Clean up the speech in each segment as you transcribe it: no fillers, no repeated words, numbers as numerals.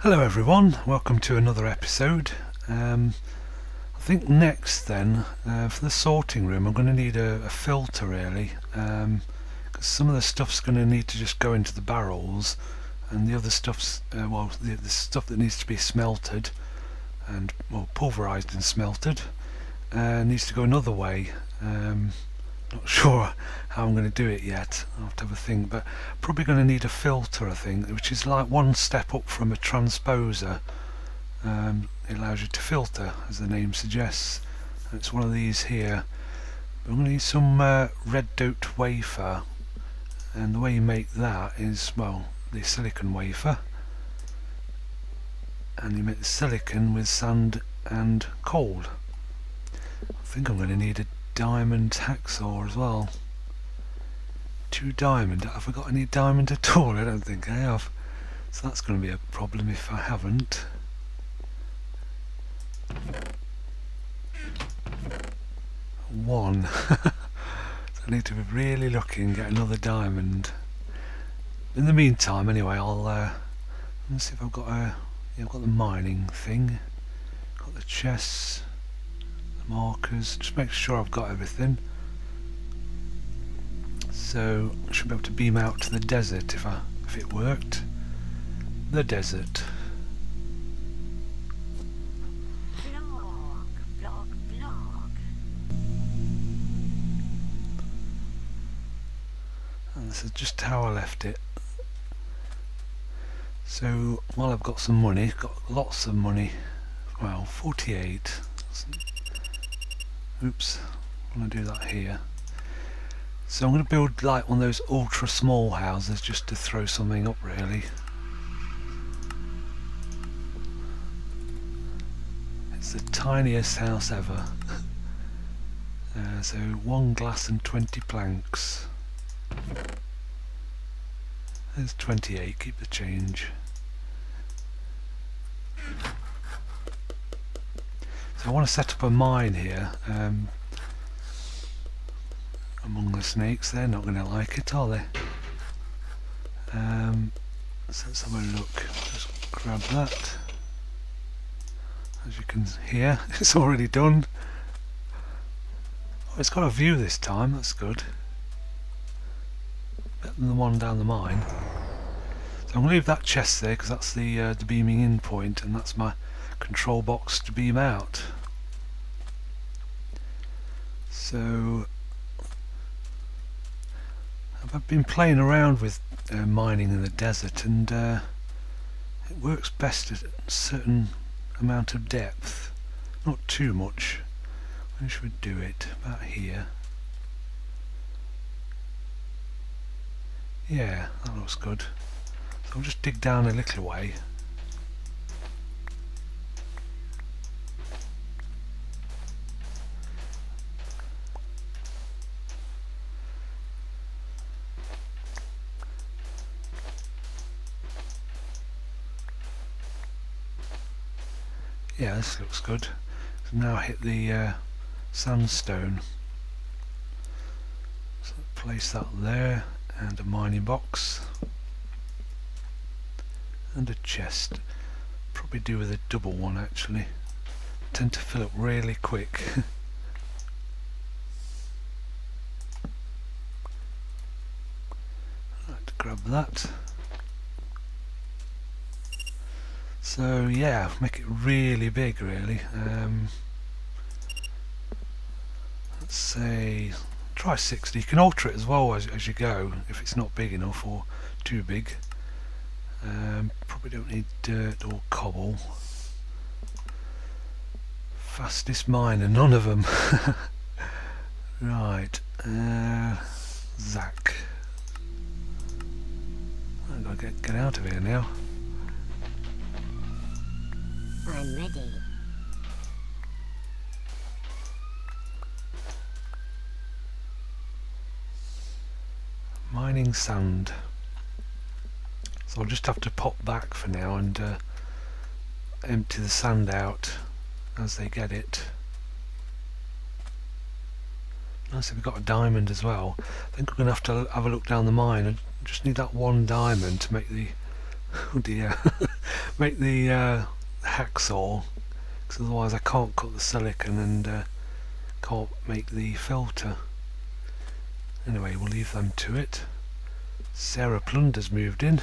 Hello everyone, welcome to another episode. I think next then, for the sorting room I'm going to need a filter really, because some of the stuff's going to need to just go into the barrels, and the other stuff's, the stuff that needs to be smelted, and pulverized and smelted, needs to go another way. Not sure how I'm going to do it yet. I'll have to have a think, but probably going to need a filter, I think, which is like one step up from a transposer. It allows you to filter, as the name suggests. And it's one of these here. But I'm going to need some red doped wafer, and the way you make that is, well, the silicon wafer, and you make the silicon with sand and coal. I think I'm going to need a diamond hacksaw as well. 2 diamond. Have I got any diamond at all? I don't think I have. So that's going to be a problem if I haven't. One. So I need to be really lucky and get another diamond. In the meantime, anyway, I'll let's see if I've got I've got the mining thing, got the chests, markers, just make sure I've got everything. So I should be able to beam out to the desert if it worked. The desert. Blog. And this is just how I left it. So while I've got some money, got lots of money, well, 48. Oops, I'm going to do that here. So I'm going to build like one of those ultra small houses just to throw something up really. It's the tiniest house ever. So 1 glass and 20 planks. There's 28, keep the change. So I want to set up a mine here. Among the snakes, they're not going to like it, are they? So let's have a look. Just grab that. As you can hear, it's already done. Oh, it's got a view this time, that's good. Better than the one down the mine. So I'm going to leave that chest there because that's the beaming in point, and that's my control box to beam out. So I've been playing around with mining in the desert, and it works best at a certain amount of depth, not too much. Where should we do it? About here. Yeah, that looks good. So I'll just dig down a little way. Yeah, this looks good. So now hit the sandstone. So place that there, and a mining box, and a chest. Probably do with a double one actually. Tend to fill up really quick. Right, grab that. So yeah, make it really big really. Let's say try 60. You can alter it as well as you go if it's not big enough or too big. Probably don't need dirt or cobble. Fastest miner, none of them. Right, Zach. I've got to get out of here now. I'm ready. Mining sand. So I'll just have to pop back for now and empty the sand out as they get it. Nice, we've got a diamond as well. I think we're going to have a look down the mine. I just need that 1 diamond to make the Oh dear. Make the hacksaw, because otherwise I can't cut the silicon and can't make the filter. Anyway, we'll leave them to it. Sarah Plunder's moved in.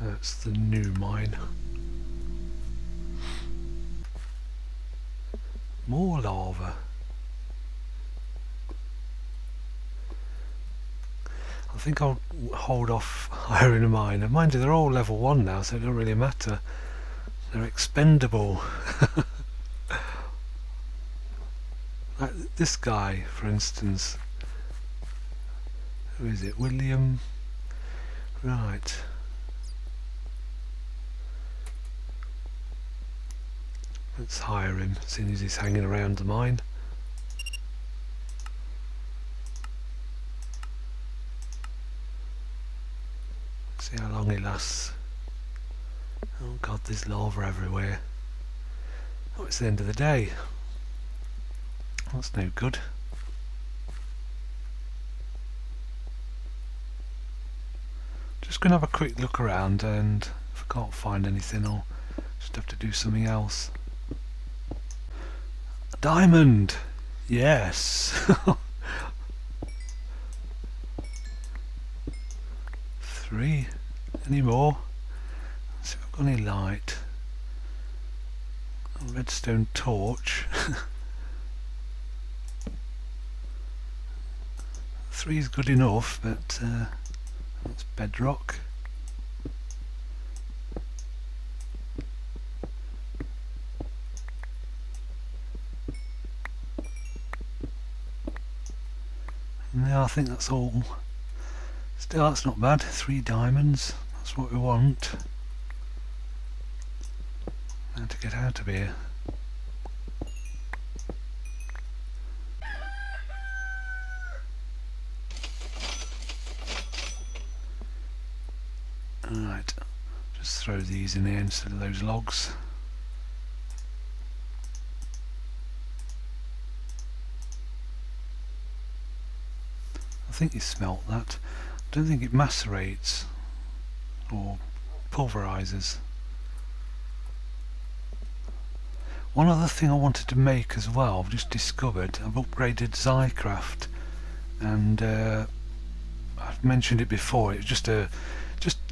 That's the new mine. More lava. I think I'll hold off hiring a miner. Mind you, they're all level 1 now, so it don't really matter. They're expendable. Like this guy, for instance. Who is it? William? Right. Let's hire him, seeing as he's hanging around the mine. See how long he lasts. Oh god, there's lava everywhere. Oh, it's the end of the day. That's no good. Just going to have a quick look around, and if I can't find anything I'll just have to do something else. A diamond! Yes! 3. Any more? Let's see if I've got any light. A redstone torch. 3 is good enough, but that's bedrock. No, I think that's all. Still, that's not bad. 3 diamonds. That's what we want. Now to get out of here. Alright, just throw these in here instead of those logs. I think you smelt that. I don't think it macerates or pulverizes. One other thing I wanted to make as well, I've just discovered, I've upgraded Xycraft, and I've mentioned it before, it's just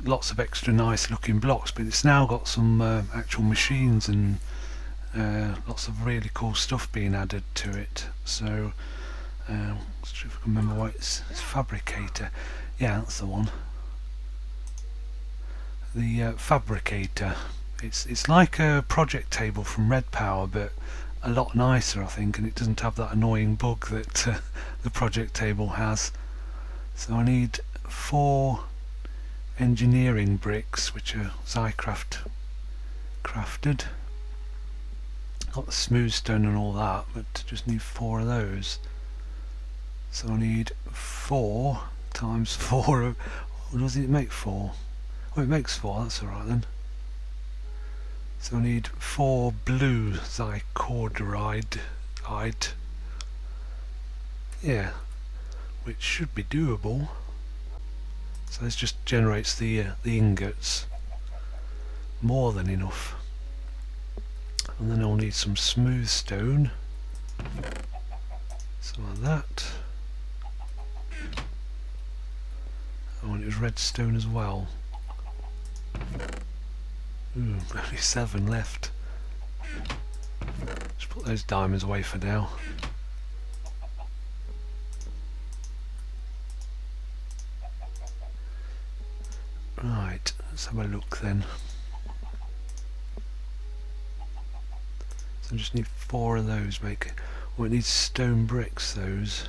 lots of extra nice looking blocks, but it's now got some actual machines and lots of really cool stuff being added to it. So let's see if I can remember what it's fabricator. Yeah, that's the one. The fabricator. It's like a project table from Red Power, but a lot nicer, I think, and it doesn't have that annoying bug that the project table has. So I need 4 engineering bricks, which are Xycraft crafted. Got the smooth stone and all that, but just need 4 of those. So I need 4 times 4 of, or does it make 4? Oh, it makes 4, that's alright then. So I need 4 blue Xycraft, yeah, which should be doable. So this just generates the ingots, more than enough. And then I'll need some smooth stone, some of that. Oh, and it was redstone as well. Ooh, only 7 left. Just put those diamonds away for now. Right, let's have a look then. So I just need 4 of those. Well, it needs stone bricks, those.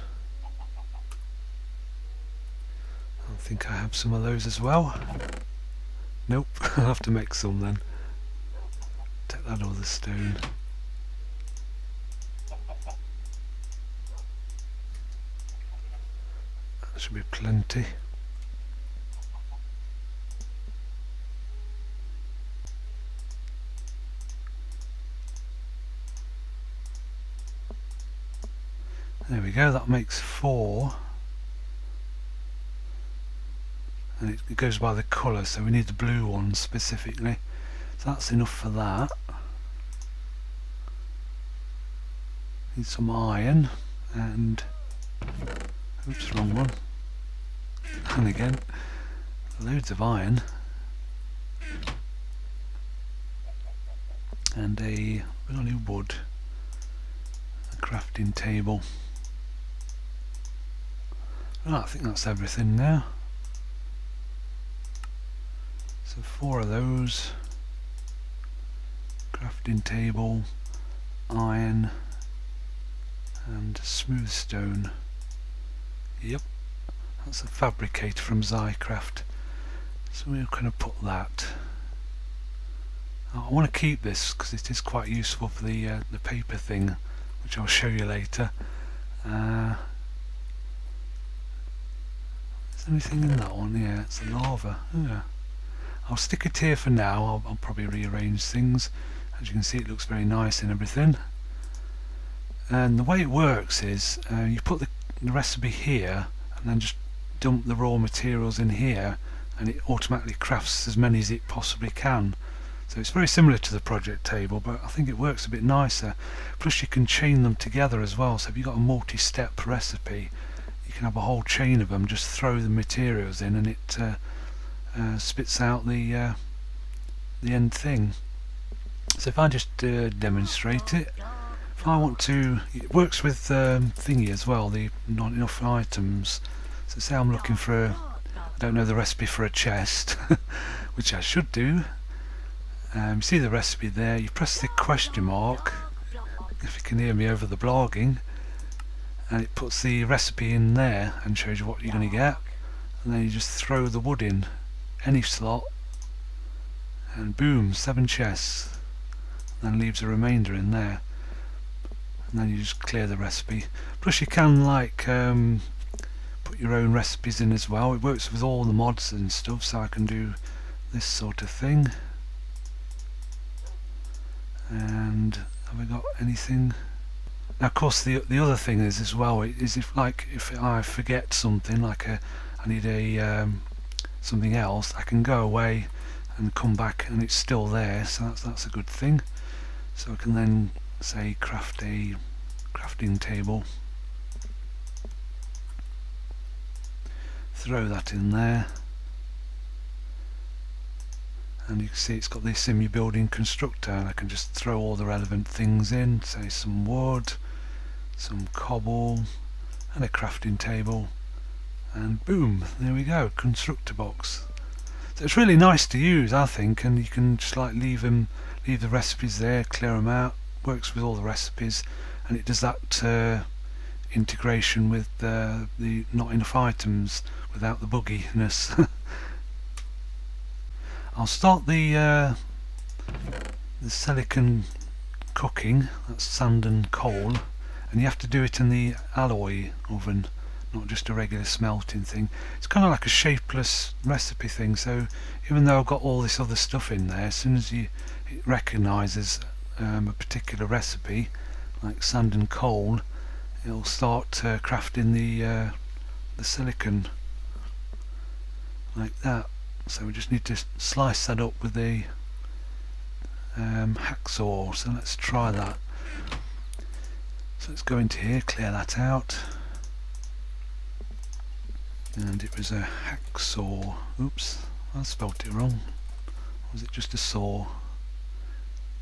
I think I have some of those as well. Nope, I'll have to make some then. Take that other stone. That should should be plenty. There we go, that makes 4. And it goes by the colour, so we need the blue one specifically. So that's enough for that. Need some iron and... oops, wrong one. And again, loads of iron. And a only wood. A crafting table. Right, I think that's everything now. So 4 of those. Crafting table, iron, and smooth stone. Yep, that's a fabricator from Xycraft. So we're going to put that. I want to keep this because it is quite useful for the paper thing, which I'll show you later. Is there anything in that one? Yeah, it's a lava. Yeah. I'll stick it here for now. I'll probably rearrange things. As you can see, it looks very nice and everything. And the way it works is you put the recipe here and then just dump the raw materials in here, and it automatically crafts as many as it possibly can. So it's very similar to the project table, but I think it works a bit nicer. Plus you can chain them together as well, so if you've got a multi-step recipe, you can have a whole chain of them, just throw the materials in and it spits out the end thing. So if I just demonstrate it, if I want to, it works with thingy as well, the not enough items. So say I'm looking for I don't know the recipe for a chest, which I should do. You see the recipe there, you press the question mark, if you can hear me over the blogging, and it puts the recipe in there and shows you what you're going to get, and then you just throw the wood in any slot and boom, 7 chests, and then leaves a remainder in there, and then you just clear the recipe. Plus you can like put your own recipes in as well. It works with all the mods and stuff, so I can do this sort of thing. And have I got anything? Now of course the other thing is as well is if I forget something, like I need a something else, I can go away and come back and it's still there, so that's a good thing. So I can then say craft a crafting table, throw that in there, and you can see it's got the sim-u building constructor, and I can just throw all the relevant things in, say some wood, some cobble, and a crafting table, and boom, there we go, constructor box. So it's really nice to use, I think, and you can just like leave the recipes there, clear them out, works with all the recipes, and it does that integration with the not enough items without the bugginess. I'll start the silicon cooking, that's sand and coal, and you have to do it in the alloy oven, not just a regular smelting thing. It's kind of like a shapeless recipe thing, so even though I've got all this other stuff in there, as soon as it recognises a particular recipe, like sand and coal, it'll start crafting the silicon like that. So we just need to slice that up with a hacksaw, so let's try that. So let's go into here, clear that out, and it was a hacksaw. Oops, I spelt it wrong. Or was it just a saw?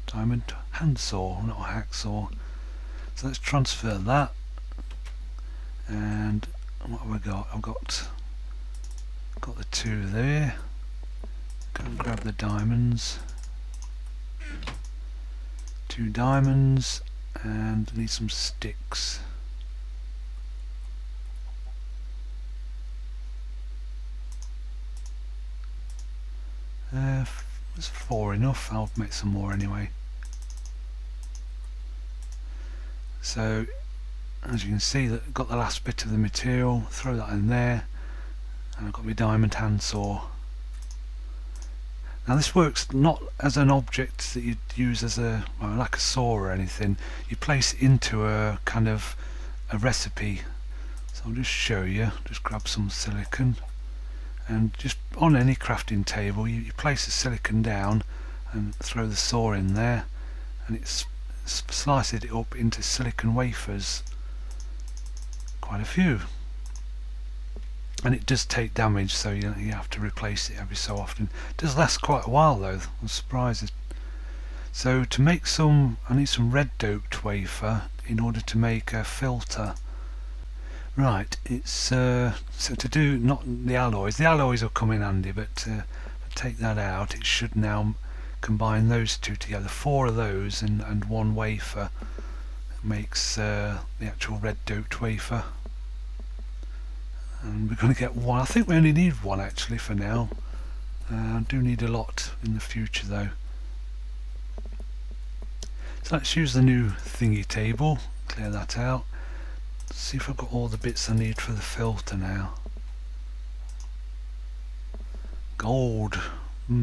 Diamond hand saw, not a hacksaw. So let's transfer that, and what have I got? I've got the 2 there. Go and grab the diamonds. 2 diamonds, and need some sticks. Was 4 enough? I'll make some more anyway. So as you can see, that got the last bit of the material, throw that in there, And I've got my diamond handsaw. Now this works not as an object that you'd use as a, well, like a saw or anything. You place it into a kind of a recipe. So I'll just show you. Just grab some silicon, and just on any crafting table you place the silicon down and throw the saw in there, and it slices it up into silicon wafers, quite a few. And it does take damage, so you have to replace it every so often. It does last quite a while though, I'm surprised. So to make some, I need some red doped wafer in order to make a filter. Right, it's so to do, not the alloys will come in handy, but to take that out, it should now combine those two together. 4 of those and 1 wafer makes the actual red doped wafer. And we're going to get 1. I think we only need 1 actually for now. I do need a lot in the future though. So let's use the new thingy table, clear that out. See if I've got all the bits I need for the filter now. Gold. Let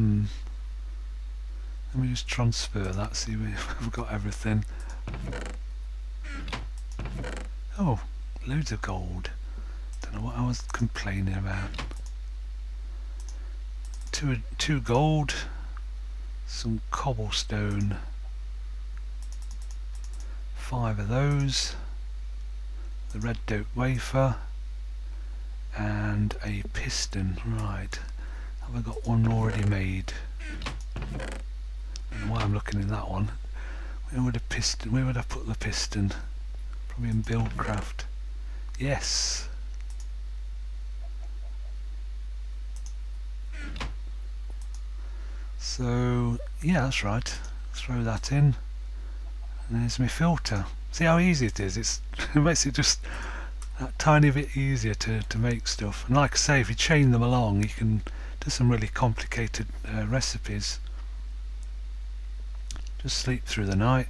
me just transfer that, see if we've got everything. Oh, loads of gold. Don't know what I was complaining about. Two gold, some cobblestone, 5 of those, the red dope wafer, and a piston. Right, have I got one already made? I don't know why I'm looking in that one. Where would I put the piston? Probably in BuildCraft. Yes. So yeah, that's right. Throw that in, and there's my filter. See how easy it is? It makes it just that tiny bit easier to make stuff. And like I say, if you chain them along, you can do some really complicated recipes. Just sleep through the night.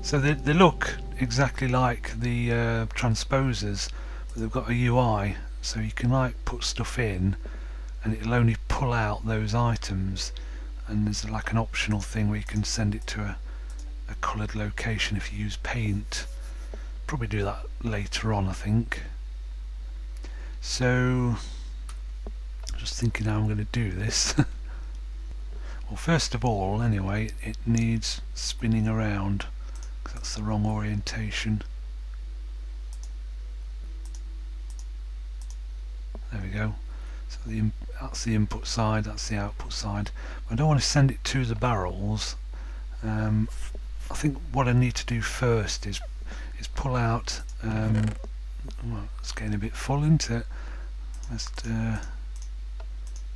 So they look exactly like the transposers, but they've got a UI, so you can like put stuff in and it'll only pull out those items, and there's like an optional thing where you can send it to a coloured location if you use paint. Probably do that later on, I think. So just thinking how I'm going to do this. Well, first of all, anyway, it needs spinning around because that's the wrong orientation. There we go. So that's the input side, that's the output side. But I don't want to send it to the barrels. I think what I need to do first is pull out. Well, it's getting a bit full, isn't it? Let's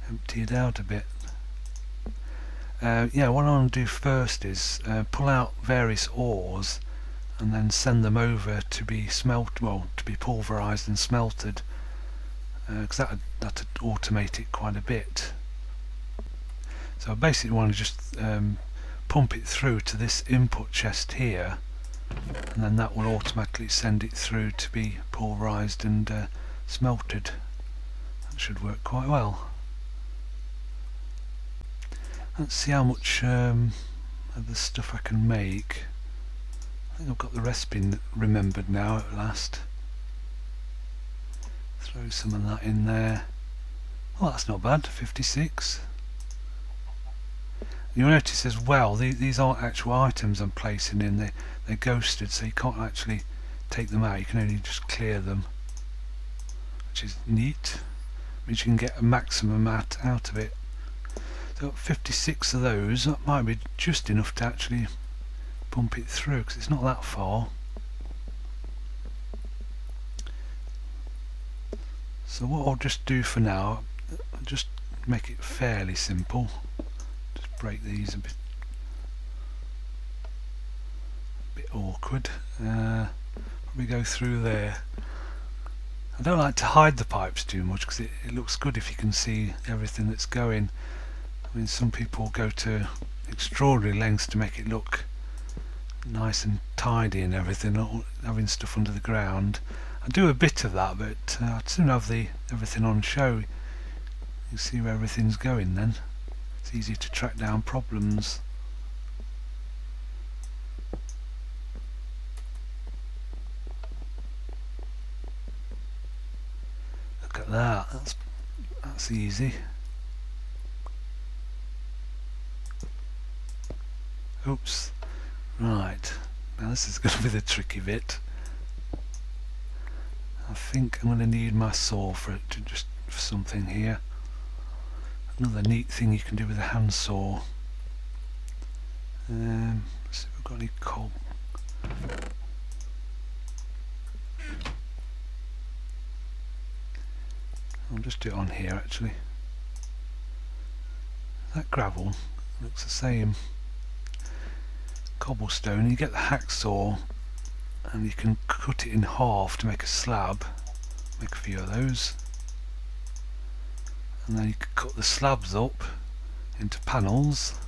empty it out a bit. Yeah, what I want to do first is pull out various ores and then send them over to be to be pulverized and smelted, because that'd automate it quite a bit. So I basically want to just pump it through to this input chest here, and then that will automatically send it through to be pulverized and smelted. That should work quite well. Let's see how much of the stuff I can make. I think I've got the recipe remembered now at last. Throw some of that in there. Oh, that's not bad, 56. You'll notice as well, these aren't actual items I'm placing in, they're ghosted, so you can't actually take them out, you can only just clear them, which is neat. Means you can get a maximum out of it. So I've got 56 of those. That might be just enough to actually pump it through, because it's not that far. So what I'll just do for now, I'll just make it fairly simple. Just break these a bit awkward. Probably go through there. I don't like to hide the pipes too much because it looks good if you can see everything that's going. I mean, some people go to extraordinary lengths to make it look nice and tidy and everything, not having stuff under the ground. I do a bit of that, but I'd soon have everything on show. You see where everything's going then. It's easy to track down problems. Look at that, that's easy. Oops. Right, now this is going to be the tricky bit. I think I'm going to need my saw for something here. Another neat thing you can do with a hand saw. Let's see if we've got any coal. I'll just do it on here actually. That gravel looks the same. Cobblestone, you get the hacksaw and you can cut it in half to make a slab. Make a few of those. And then you can cut the slabs up into panels.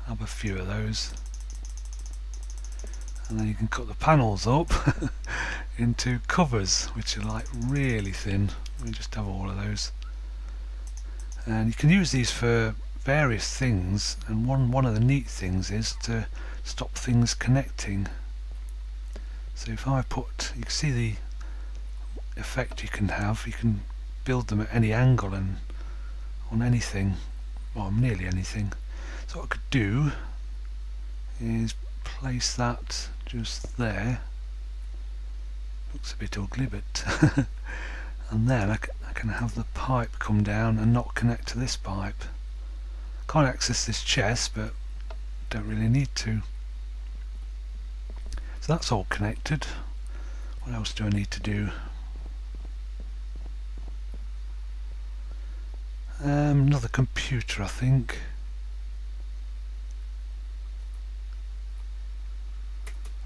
Have a few of those. And then you can cut the panels up into covers, which are like really thin. We just have all of those. And you can use these for various things, and one of the neat things is to stop things connecting. So if I put, you can see the effect you can have. You can build them at any angle and on anything, well, nearly anything. So what I could do is place that just there. Looks a bit ugly, but and then I can have the pipe come down and not connect to this pipe. Can't access this chest, but don't really need to. So that's all connected. What else do I need to do? Another computer, I think.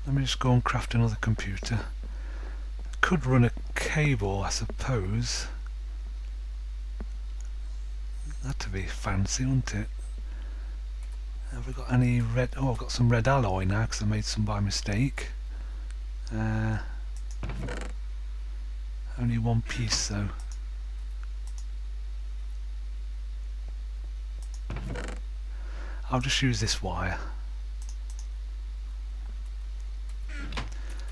Let me just go and craft another computer. I could run a cable, I suppose. That'd be fancy, wouldn't it? Have we got any red? Oh, I've got some red alloy now because I made some by mistake. Only one piece though. I'll just use this wire.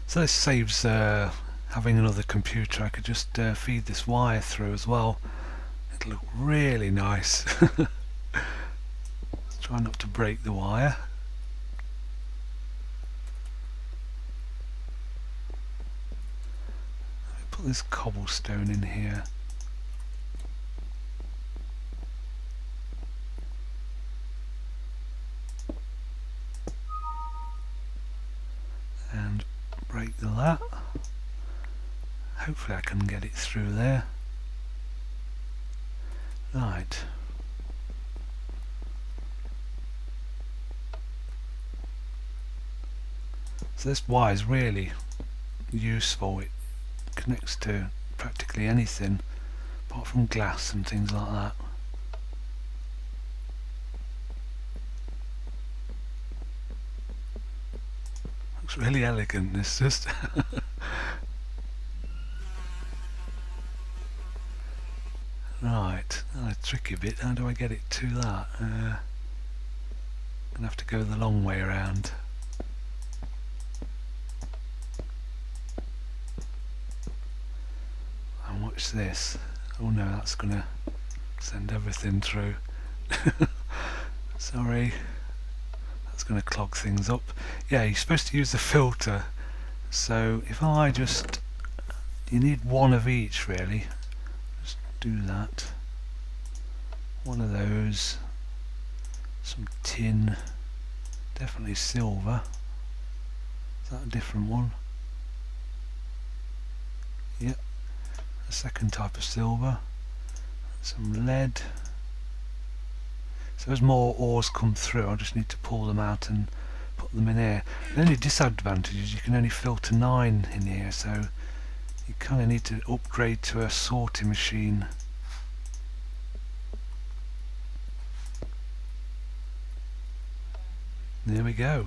So this saves having another computer. I could just feed this wire through as well. It'll look really nice. Try not to break the wire. Let me put this cobblestone in here. And break that. Hopefully I can get it through there. Right. So this wire is really useful. It connects to practically anything apart from glass and things like that. Looks really elegant, this just. Right, a tricky bit. How do I get it to that? I'm gonna have to go the long way around. And watch this. Oh no, that's gonna send everything through. Sorry, that's gonna clog things up. Yeah, you're supposed to use the filter. So if I just, you need one of each really. Do that. One of those, some tin, definitely silver. Is that a different one? Yep, a second type of silver. Some lead. So as more ores come through, I just need to pull them out and put them in here. The only disadvantage is you can only filter 9 in here, so you kind of need to upgrade to a sorting machine. There we go.